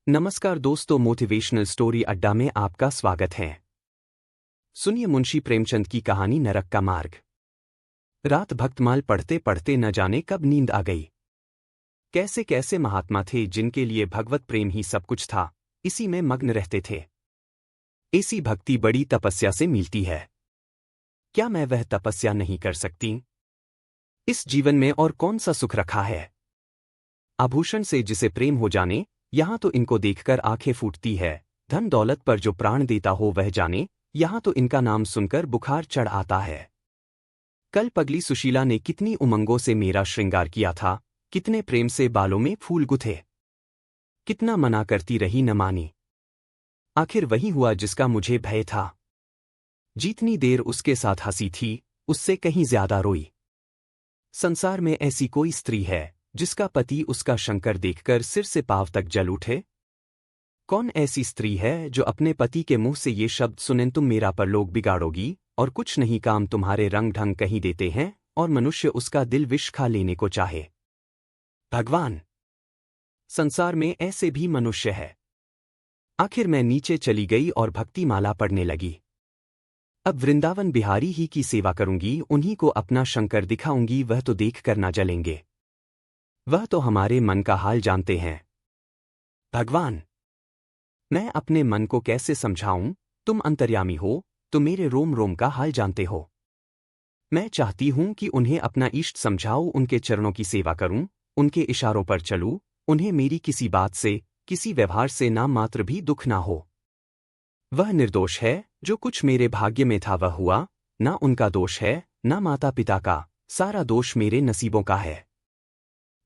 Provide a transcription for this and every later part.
नमस्कार दोस्तों, motivational story अड्डा में आपका स्वागत है। सुनिए मुंशी प्रेमचंद की कहानी नरक का मार्ग। रात भक्तमाल पढ़ते पढ़ते न जाने कब नींद आ गई। कैसे कैसे महात्मा थे जिनके लिए भगवत प्रेम ही सब कुछ था, इसी में मग्न रहते थे। ऐसी भक्ति बड़ी तपस्या से मिलती है। क्या मैं वह तपस्या नहीं कर सकती? इस जीवन में और कौन सा सुख रखा है? आभूषण से जिसे प्रेम हो जाने, यहाँ तो इनको देखकर आंखें फूटती है। धन दौलत पर जो प्राण देता हो वह जाने, यहाँ तो इनका नाम सुनकर बुखार चढ़ आता है। कल पगली सुशीला ने कितनी उमंगों से मेरा श्रृंगार किया था, कितने प्रेम से बालों में फूल गुथे। कितना मना करती रही न मानी। आखिर वही हुआ जिसका मुझे भय था। जितनी देर उसके साथ हंसी थी, उससे कहीं ज्यादा रोई। संसार में ऐसी कोई स्त्री है जिसका पति उसका शंकर देखकर सिर से पांव तक जल उठे? कौन ऐसी स्त्री है जो अपने पति के मुंह से ये शब्द सुने, तुम मेरा परलोक बिगाड़ोगी और कुछ नहीं काम तुम्हारे रंग ढंग कहीं देते हैं, और मनुष्य उसका दिल विष खा लेने को चाहे? भगवान, संसार में ऐसे भी मनुष्य है। आखिर मैं नीचे चली गई और भक्ति माला पढ़ने लगी। अब वृंदावन बिहारी ही की सेवा करूंगी, उन्हीं को अपना शंकर दिखाऊंगी, वह तो देख कर ना जलेंगे। वह तो हमारे मन का हाल जानते हैं। भगवान, मैं अपने मन को कैसे समझाऊं? तुम अंतर्यामी हो तो मेरे रोम रोम का हाल जानते हो। मैं चाहती हूं कि उन्हें अपना इष्ट समझाऊं, उनके चरणों की सेवा करूं, उनके इशारों पर चलूं, उन्हें मेरी किसी बात से, किसी व्यवहार से नाम मात्र भी दुख ना हो। वह निर्दोष है, जो कुछ मेरे भाग्य में था वह हुआ, ना उनका दोष है, ना माता पिता का, सारा दोष मेरे नसीबों का है।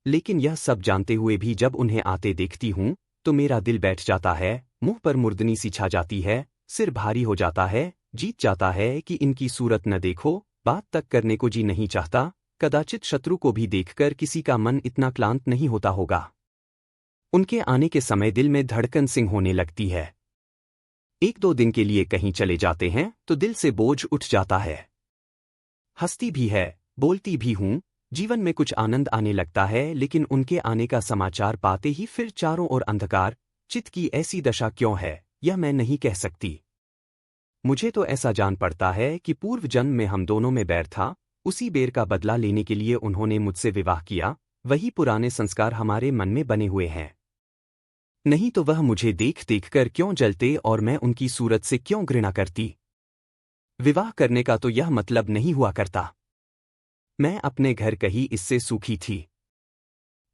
लेकिन यह सब जानते हुए भी जब उन्हें आते देखती हूं तो मेरा दिल बैठ जाता है, मुंह पर मुर्दनी सी छा जाती है, सिर भारी हो जाता है, जीत जाता है कि इनकी सूरत न देखो, बात तक करने को जी नहीं चाहता। कदाचित शत्रु को भी देखकर किसी का मन इतना क्लांत नहीं होता होगा। उनके आने के समय दिल में धड़कन सिंह होने लगती है। एक दो दिन के लिए कहीं चले जाते हैं तो दिल से बोझ उठ जाता है। हंसती भी है, बोलती भी हूं, जीवन में कुछ आनंद आने लगता है, लेकिन उनके आने का समाचार पाते ही फिर चारों ओर अंधकार। चित्त की ऐसी दशा क्यों है, यह मैं नहीं कह सकती। मुझे तो ऐसा जान पड़ता है कि पूर्व जन्म में हम दोनों में बैर था, उसी बेर का बदला लेने के लिए उन्होंने मुझसे विवाह किया। वही पुराने संस्कार हमारे मन में बने हुए हैं। नहीं तो वह मुझे देख देखकर क्यों जलते और मैं उनकी सूरत से क्यों घृणा करती। विवाह करने का तो यह मतलब नहीं हुआ करता। मैं अपने घर कहीं इससे सुखी थी।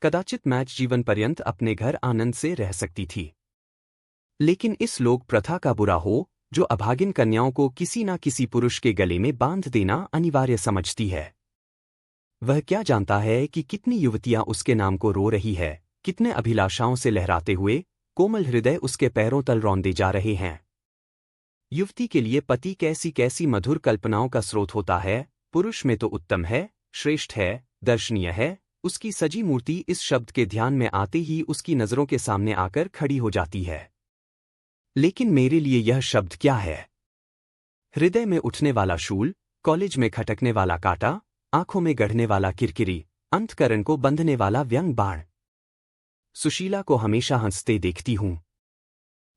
कदाचित मैच जीवन पर्यंत अपने घर आनंद से रह सकती थी। लेकिन इस लोक प्रथा का बुरा हो, जो अभागिन कन्याओं को किसी न किसी पुरुष के गले में बांध देना अनिवार्य समझती है। वह क्या जानता है कि कितनी युवतियां उसके नाम को रो रही है, कितने अभिलाषाओं से लहराते हुए कोमल हृदय उसके पैरों तल रौंदे जा रहे हैं। युवती के लिए पति कैसी कैसी मधुर कल्पनाओं का स्रोत होता है। पुरुष में तो उत्तम है, श्रेष्ठ है, दर्शनीय है। उसकी सजी मूर्ति इस शब्द के ध्यान में आते ही उसकी नजरों के सामने आकर खड़ी हो जाती है। लेकिन मेरे लिए यह शब्द क्या है? हृदय में उठने वाला शूल, कॉलेज में खटकने वाला कांटा, आंखों में गढ़ने वाला किरकिरी, अंतकरण को बंधने वाला व्यंग बाण। सुशीला को हमेशा हंसते देखती हूं।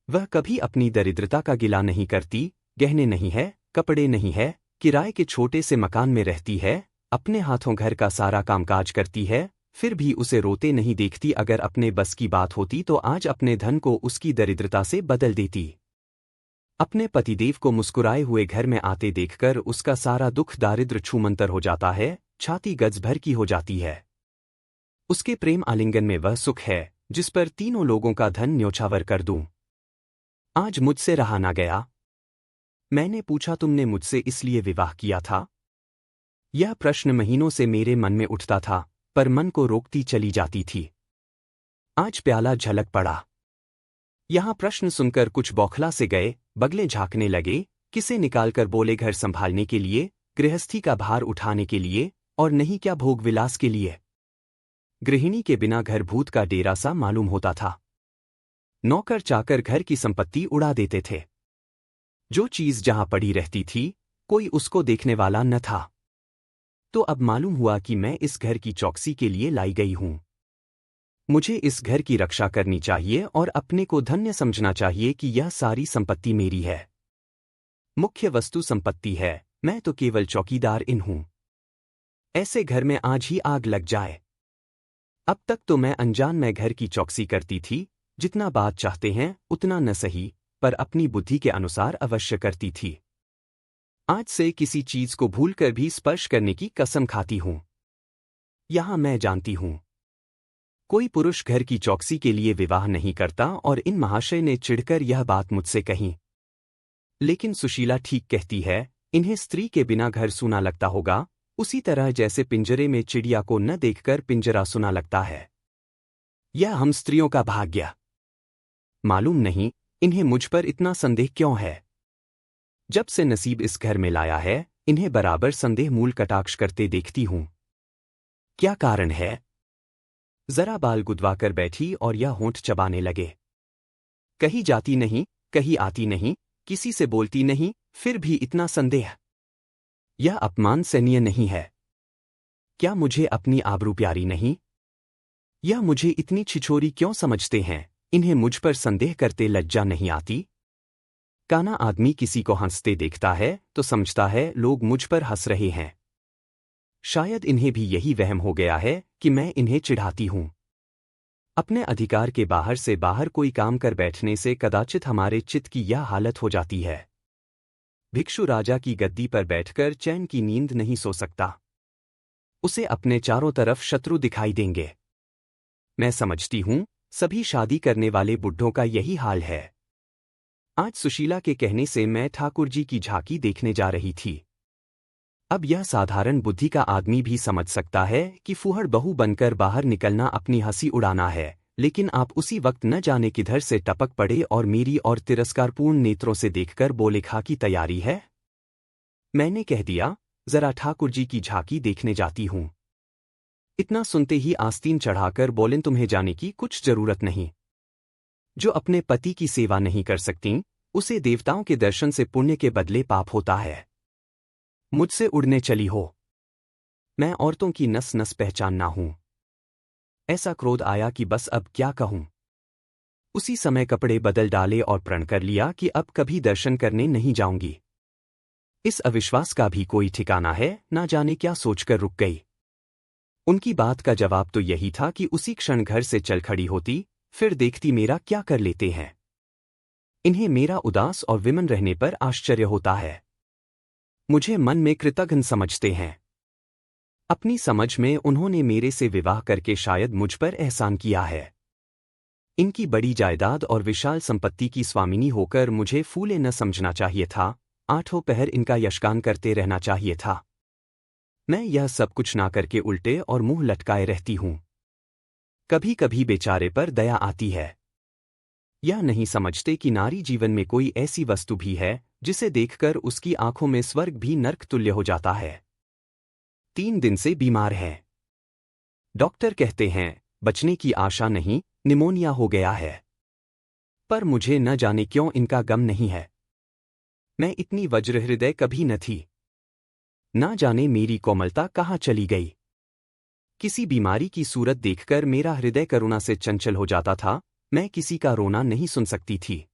वह कभी अपनी दरिद्रता का गिला नहीं करती। गहने नहीं है, कपड़े नहीं है, किराए के छोटे से मकान में रहती है, अपने हाथों घर का सारा कामकाज करती है, फिर भी उसे रोते नहीं देखती। अगर अपने बस की बात होती तो आज अपने धन को उसकी दरिद्रता से बदल देती। अपने पतिदेव को मुस्कुराए हुए घर में आते देखकर उसका सारा दुख दारिद्र छूमंतर हो जाता है, छाती गज भर की हो जाती है। उसके प्रेम आलिंगन में वह सुख है जिस पर तीनों लोगों का धन न्योछावर कर दूं। आज मुझसे रहा ना गया। मैंने पूछा, तुमने मुझसे इसलिए विवाह किया था? यह प्रश्न महीनों से मेरे मन में उठता था, पर मन को रोकती चली जाती थी। आज प्याला झलक पड़ा। यहां प्रश्न सुनकर कुछ बौखला से गए, बगले झांकने लगे, किसे निकालकर बोले घर संभालने के लिए, गृहस्थी का भार उठाने के लिए, और नहीं क्या भोग विलास के लिए। गृहिणी के बिना घर भूत का डेरा सा मालूम होता था। नौकर चाकर घर की संपत्ति उड़ा देते थे। जो चीज जहां पड़ी रहती थी, कोई उसको देखने वाला न था। तो अब मालूम हुआ कि मैं इस घर की चौकसी के लिए लाई गई हूं। मुझे इस घर की रक्षा करनी चाहिए और अपने को धन्य समझना चाहिए कि यह सारी संपत्ति मेरी है। मुख्य वस्तु संपत्ति है, मैं तो केवल चौकीदार इन हूं। ऐसे घर में आज ही आग लग जाए। अब तक तो मैं अनजान में घर की चौकसी करती थी, जितना बात चाहते हैं उतना न सही, पर अपनी बुद्धि के अनुसार अवश्य करती थी। आज से किसी चीज को भूलकर भी स्पर्श करने की कसम खाती हूं। यहां मैं जानती हूं, कोई पुरुष घर की चौकसी के लिए विवाह नहीं करता और इन महाशय ने चिढ़कर यह बात मुझसे कही। लेकिन सुशीला ठीक कहती है, इन्हें स्त्री के बिना घर सूना लगता होगा, उसी तरह जैसे पिंजरे में चिड़िया को न देखकर पिंजरा सुना लगता है। यह हम स्त्रियों का भाग्य। मालूम नहीं इन्हें मुझ पर इतना संदेह क्यों है। जब से नसीब इस घर में लाया है, इन्हें बराबर संदेह मूल कटाक्ष करते देखती हूं। क्या कारण है? जरा बाल गुदवाकर बैठी और यह होंठ चबाने लगे। कहीं जाती नहीं, कहीं आती नहीं, किसी से बोलती नहीं, फिर भी इतना संदेह। यह अपमान सहनीय नहीं है। क्या मुझे अपनी आबरू प्यारी नहीं? यह मुझे इतनी छिछोरी क्यों समझते हैं? इन्हें मुझ पर संदेह करते लज्जा नहीं आती? काना आदमी किसी को हंसते देखता है तो समझता है लोग मुझ पर हंस रहे हैं। शायद इन्हें भी यही वहम हो गया है कि मैं इन्हें चिढ़ाती हूं। अपने अधिकार के बाहर से बाहर कोई काम कर बैठने से कदाचित हमारे चित्त की यह हालत हो जाती है। भिक्षु राजा की गद्दी पर बैठकर चैन की नींद नहीं सो सकता। उसे अपने चारों तरफ शत्रु दिखाई देंगे। मैं समझती हूं सभी शादी करने वाले बुढ़ों का यही हाल है। आज सुशीला के कहने से मैं ठाकुर जी की झांकी देखने जा रही थी। अब यह साधारण बुद्धि का आदमी भी समझ सकता है कि फूहड़ बहू बनकर बाहर निकलना अपनी हंसी उड़ाना है, लेकिन आप उसी वक्त न जाने किधर से टपक पड़े और मेरी और तिरस्कारपूर्ण नेत्रों से देखकर बोले, खा की तैयारी है? मैंने कह दिया, जरा ठाकुर जी की झांकी देखने जाती हूं। इतना सुनते ही आस्तीन चढ़ाकर बोलें, तुम्हें जाने की कुछ जरूरत नहीं। जो अपने पति की सेवा नहीं कर सकती, उसे देवताओं के दर्शन से पुण्य के बदले पाप होता है। मुझसे उड़ने चली हो। मैं औरतों की नस नस पहचानना हूं। ऐसा क्रोध आया कि बस अब क्या कहूं। उसी समय कपड़े बदल डाले और प्रण कर लिया कि अब कभी दर्शन करने नहीं जाऊंगी। इस अविश्वास का भी कोई ठिकाना है, ना जाने क्या सोचकर रुक गई। उनकी बात का जवाब तो यही था कि उसी क्षण घर से चल खड़ी होती, फिर देखती मेरा क्या कर लेते हैं। इन्हें मेरा उदास और विमन रहने पर आश्चर्य होता है। मुझे मन में कृतघ्न समझते हैं। अपनी समझ में उन्होंने मेरे से विवाह करके शायद मुझ पर एहसान किया है। इनकी बड़ी जायदाद और विशाल संपत्ति की स्वामिनी होकर मुझे फूले न समझना चाहिए था, आठों पहर इनका यशगान करते रहना चाहिए था। मैं यह सब कुछ ना करके उल्टे और मुंह लटकाए रहती हूं। कभी कभी बेचारे पर दया आती है। यह नहीं समझते कि नारी जीवन में कोई ऐसी वस्तु भी है जिसे देखकर उसकी आंखों में स्वर्ग भी नर्क तुल्य हो जाता है। 3 दिन से बीमार है। डॉक्टर कहते हैं बचने की आशा नहीं, निमोनिया हो गया है। पर मुझे न जाने क्यों इनका गम नहीं है। मैं इतनी वज्र हृदय कभी न थी। ना जाने मेरी कोमलता कहाँ चली गई। किसी बीमारी की सूरत देखकर मेरा हृदय करुणा से चंचल हो जाता था। मैं किसी का रोना नहीं सुन सकती थी।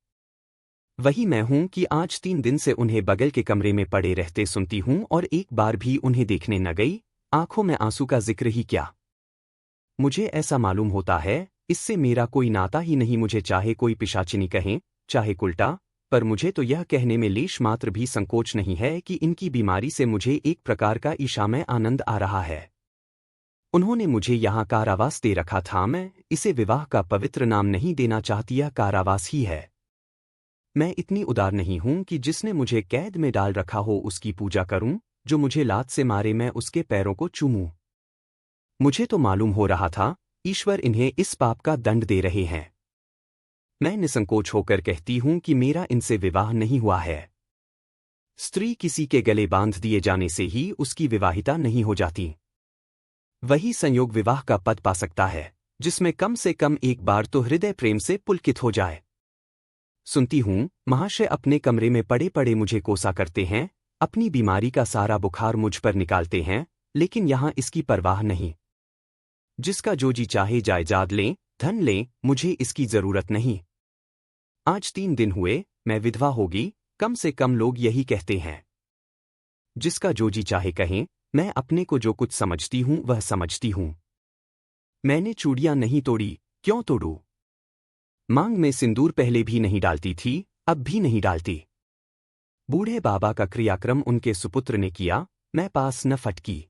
वही मैं हूं कि आज 3 दिन से उन्हें बगल के कमरे में पड़े रहते सुनती हूं और एक बार भी उन्हें देखने न गई। आंखों में आंसू का जिक्र ही क्या। मुझे ऐसा मालूम होता है इससे मेरा कोई नाता ही नहीं। मुझे चाहे कोई पिशाचिनी कहें, चाहे उल्टा, पर मुझे तो यह कहने में लेश मात्र भी संकोच नहीं है कि इनकी बीमारी से मुझे एक प्रकार का ईशामय आनंद आ रहा है। उन्होंने मुझे यहाँ कारावास दे रखा था। मैं इसे विवाह का पवित्र नाम नहीं देना चाहती, यह कारावास ही है। मैं इतनी उदार नहीं हूं कि जिसने मुझे कैद में डाल रखा हो उसकी पूजा करूं, जो मुझे लात से मारे मैं उसके पैरों को चूमूं। मुझे तो मालूम हो रहा था ईश्वर इन्हें इस पाप का दंड दे रहे हैं। मैं निसंकोच होकर कहती हूं कि मेरा इनसे विवाह नहीं हुआ है। स्त्री किसी के गले बांध दिए जाने से ही उसकी विवाहिता नहीं हो जाती। वही संयोग विवाह का पद पा सकता है जिसमें कम से कम एक बार तो हृदय प्रेम से पुलकित हो जाए। सुनती हूं महाशय अपने कमरे में पड़े पड़े मुझे कोसा करते हैं, अपनी बीमारी का सारा बुखार मुझ पर निकालते हैं, लेकिन यहां इसकी परवाह नहीं। जिसका जो जी चाहे जायदाद लें, धन लें, मुझे इसकी जरूरत नहीं। आज 3 दिन हुए मैं विधवा होगी, कम से कम लोग यही कहते हैं। जिसका जो जी चाहे कहें, मैं अपने को जो कुछ समझती हूं वह समझती हूं। मैंने चूड़ियां नहीं तोड़ी, क्यों तोड़ूं? मांग में सिंदूर पहले भी नहीं डालती थी, अब भी नहीं डालती। बूढ़े बाबा का क्रियाक्रम उनके सुपुत्र ने किया, मैं पास न फटकी।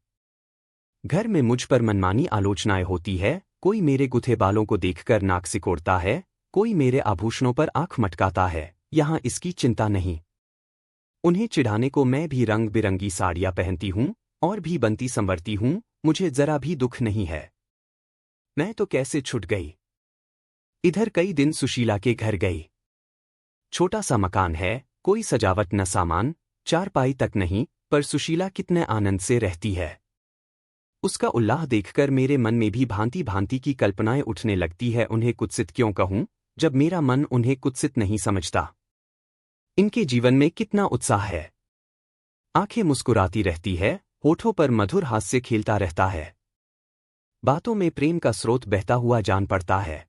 घर में मुझ पर मनमानी आलोचनाएं होती है, कोई मेरे गुथे बालों को देखकर नाक सिकोड़ता है, कोई मेरे आभूषणों पर आंख मटकाता है, यहां इसकी चिंता नहीं। उन्हें चिढ़ाने को मैं भी रंग बिरंगी साड़ियां पहनती हूं और भी बनती संवरती हूं, मुझे जरा भी दुख नहीं है। मैं तो कैसे छुट गई। इधर कई दिन सुशीला के घर गई। छोटा सा मकान है, कोई सजावट न सामान, चारपाई तक नहीं, पर सुशीला कितने आनंद से रहती है। उसका उल्लाह देखकर मेरे मन में भी भांति भांति की कल्पनाएं उठने लगती है। उन्हें कुत्सित क्यों कहूं, जब मेरा मन उन्हें कुत्सित नहीं समझता। इनके जीवन में कितना उत्साह है। आंखें मुस्कुराती रहती है, होठों पर मधुर हास्य खेलता रहता है। बातों में प्रेम का स्रोत बहता हुआ जान पड़ता है।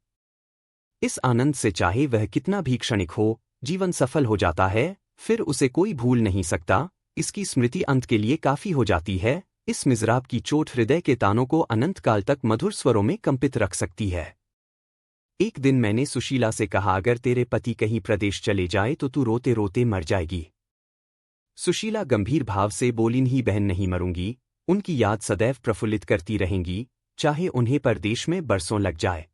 इस आनंद से चाहे वह कितना भी क्षणिक हो, जीवन सफल हो जाता है, फिर उसे कोई भूल नहीं सकता। इसकी स्मृति अंत के लिए काफी हो जाती है। इस मिज़राब की चोट हृदय के तानों को अनंत काल तक मधुर स्वरों में कंपित रख सकती है। एक दिन मैंने सुशीला से कहा, अगर तेरे पति कहीं प्रदेश चले जाए तो तू रोते रोते मर जाएगी। सुशीला गंभीर भाव से बोली, नहीं बहन, नहीं मरूंगी, उनकी याद सदैव प्रफुल्लित करती रहेंगी, चाहे उन्हें परदेश में बरसों लग जाए।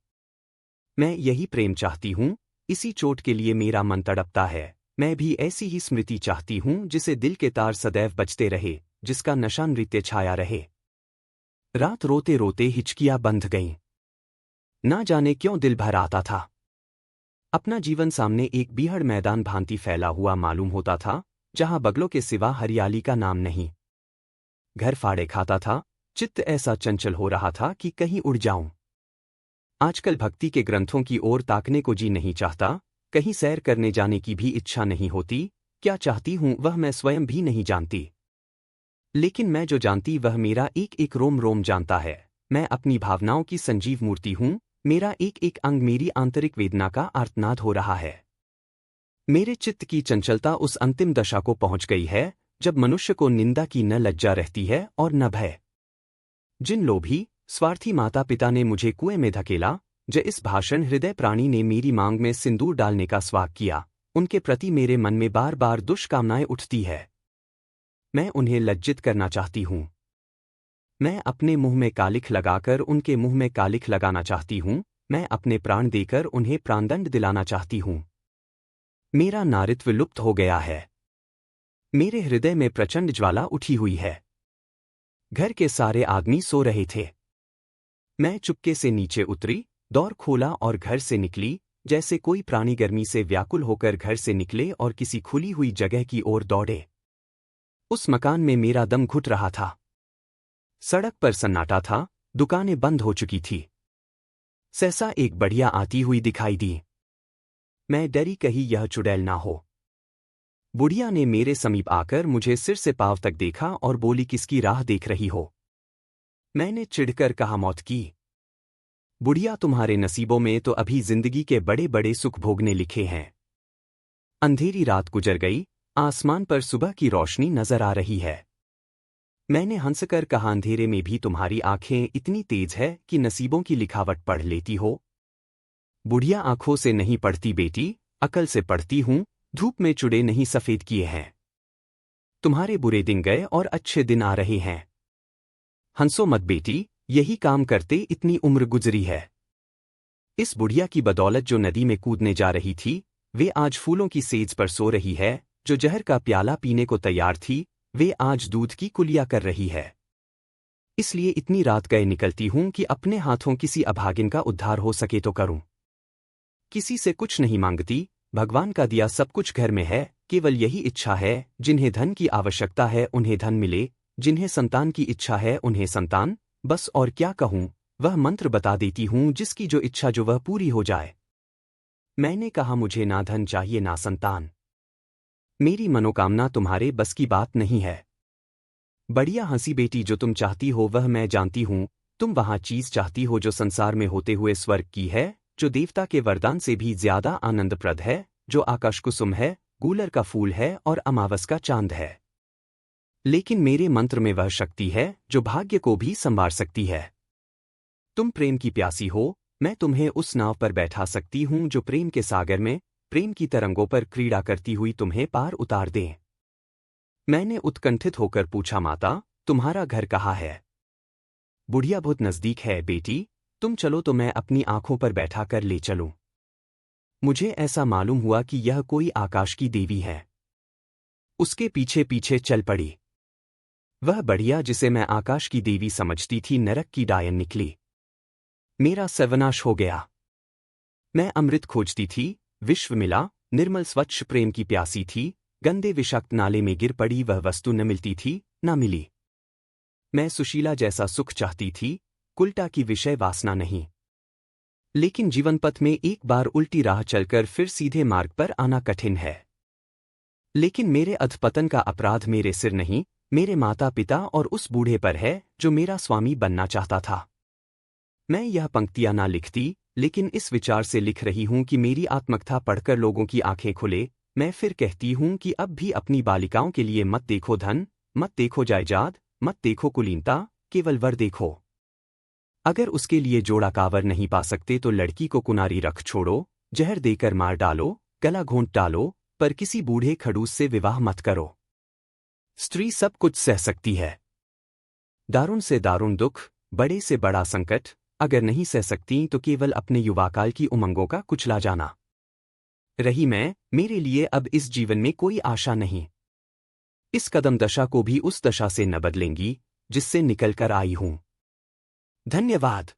मैं यही प्रेम चाहती हूं, इसी चोट के लिए मेरा मन तड़पता है। मैं भी ऐसी ही स्मृति चाहती हूं जिसे दिल के तार सदैव बजते रहे, जिसका नशा नृत्य छाया रहे। रात रोते रोते हिचकियां बंध गईं। ना जाने क्यों दिल भर आता था। अपना जीवन सामने एक बीहड़ मैदान भांति फैला हुआ मालूम होता था, जहां बगलों के सिवा हरियाली का नाम नहीं। घर फाड़े खाता था, चित्त ऐसा चंचल हो रहा था कि कहीं उड़ जाऊं। आजकल भक्ति के ग्रंथों की ओर ताकने को जी नहीं चाहता, कहीं सैर करने जाने की भी इच्छा नहीं होती। क्या चाहती हूं वह मैं स्वयं भी नहीं जानती। लेकिन मैं जो जानती वह मेरा एक एक रोम रोम जानता है। मैं अपनी भावनाओं की संजीव मूर्ति हूं, मेरा एक एक अंग मेरी आंतरिक वेदना का आर्तनाद हो रहा है। मेरे चित्त की चंचलता उस अंतिम दशा को पहुंच गई है, जब मनुष्य को निंदा की न लज्जा रहती है और न भय। जिन लोभी स्वार्थी माता पिता ने मुझे कुएं में धकेला, जो इस भाषण हृदय प्राणी ने मेरी मांग में सिंदूर डालने का स्वाग किया, उनके प्रति मेरे मन में बार बार दुष्कामनाएं उठती है। मैं उन्हें लज्जित करना चाहती हूं। मैं अपने मुंह में कालिख लगाकर उनके मुंह में कालिख लगाना चाहती हूं। मैं अपने प्राण देकर उन्हें प्राणदंड दिलाना चाहती हूं। मेरा नारित्व लुप्त हो गया है। मेरे हृदय में प्रचंड ज्वाला उठी हुई है। घर के सारे आदमी सो रहे थे। मैं चुपके से नीचे उतरी, दौर खोला और घर से निकली, जैसे कोई प्राणी गर्मी से व्याकुल होकर घर से निकले और किसी खुली हुई जगह की ओर दौड़े। उस मकान में मेरा दम घुट रहा था। सड़क पर सन्नाटा था, दुकानें बंद हो चुकी थी। सहसा एक बढ़िया आती हुई दिखाई दी। मैं डरी कहीं यह चुड़ैल ना हो। बुढ़िया ने मेरे समीप आकर मुझे सिर से पांव तक देखा और बोली, किसकी राह देख रही हो? मैंने चिढ़कर कहा, मौत की। बुढ़िया, तुम्हारे नसीबों में तो अभी जिंदगी के बड़े बड़े सुख भोगने लिखे हैं। अंधेरी रात गुजर गई, आसमान पर सुबह की रोशनी नजर आ रही है। मैंने हंसकर कहा, अंधेरे में भी तुम्हारी आंखें इतनी तेज है कि नसीबों की लिखावट पढ़ लेती हो। बुढ़िया, आंखों से नहीं पढ़ती बेटी, अकल से पढ़ती हूं। धूप में चुड़े नहीं सफेद किए हैं। तुम्हारे बुरे दिन गए और अच्छे दिन आ रहे हैं। हंसो मत बेटी, यही काम करते इतनी उम्र गुजरी है। इस बुढ़िया की बदौलत जो नदी में कूदने जा रही थी, वे आज फूलों की सेज पर सो रही है। जो जहर का प्याला पीने को तैयार थी, वे आज दूध की कुलिया कर रही है। इसलिए इतनी रात गए निकलती हूं कि अपने हाथों किसी अभागिन का उद्धार हो सके तो करूं। किसी से कुछ नहीं मांगती, भगवान का दिया सब कुछ घर में है। केवल यही इच्छा है, जिन्हें धन की आवश्यकता है उन्हें धन मिले, जिन्हें संतान की इच्छा है उन्हें संतान। बस और क्या कहूं, वह मंत्र बता देती हूं, जिसकी जो इच्छा जो वह पूरी हो जाए। मैंने कहा, मुझे ना धन चाहिए ना संतान। मेरी मनोकामना तुम्हारे बस की बात नहीं है। बढ़िया हंसी, बेटी, जो तुम चाहती हो वह मैं जानती हूं। तुम वहाँ चीज चाहती हो जो संसार में होते हुए स्वर्ग की है, जो देवता के वरदान से भी ज्यादा आनंदप्रद है, जो आकाश कुसुम है, गूलर का फूल है और अमावस का चांद है। लेकिन मेरे मंत्र में वह शक्ति है जो भाग्य को भी संवार सकती है। तुम प्रेम की प्यासी हो, मैं तुम्हें उस नाव पर बैठा सकती हूँ जो प्रेम के सागर में, प्रेम की तरंगों पर क्रीड़ा करती हुई तुम्हें पार उतार दे। मैंने उत्कंठित होकर पूछा, माता, तुम्हारा घर कहाँ है? बुढ़िया, बहुत नजदीक है बेटी, तुम चलो तो मैं अपनी आंखों पर बैठा कर ले चलूं। मुझे ऐसा मालूम हुआ कि यह कोई आकाश की देवी है। उसके पीछे पीछे चल पड़ी। वह बढ़िया जिसे मैं आकाश की देवी समझती थी नरक की डायन निकली। मेरा सर्वनाश हो गया। मैं अमृत खोजती थी, विश्व मिला, निर्मल स्वच्छ प्रेम की प्यासी थी, गंदे विषाक्त नाले में गिर पड़ी वह वस्तु न मिलती थी, न मिली। मैं सुशीला जैसा सुख चाहती थी, कुलटा की विषय वासना नहीं। लेकिन जीवन पथ में एक बार उल्टी राह चलकर फिर सीधे मार्ग पर आना कठिन है। लेकिन मेरे अधपतन का अपराध मेरे सिर नहीं, मेरे माता पिता और उस बूढ़े पर है जो मेरा स्वामी बनना चाहता था। मैं यह पंक्तियां ना लिखती, लेकिन इस विचार से लिख रही हूं कि मेरी आत्मकथा पढ़कर लोगों की आंखें खुले। मैं फिर कहती हूं कि अब भी अपनी बालिकाओं के लिए मत देखो धन, मत देखो जायदाद, मत देखो कुलीनता, केवल वर देखो। अगर उसके लिए जोड़ा कावर नहीं पा सकते तो लड़की को कुनारी रख छोड़ो, जहर देकर मार डालो, गला घोंट डालो, पर किसी बूढ़े खड़ूस से विवाह मत करो। स्त्री सब कुछ सह सकती है। दारुण से दारुण दुख, बड़े से बड़ा संकट, अगर नहीं सह सकती तो केवल अपने युवाकाल की उमंगों का कुचला जाना। रही मैं, मेरे लिए अब इस जीवन में कोई आशा नहीं। इस कदम दशा को भी उस दशा से न बदलेंगी जिससे निकल कर आई हूं। धन्यवाद।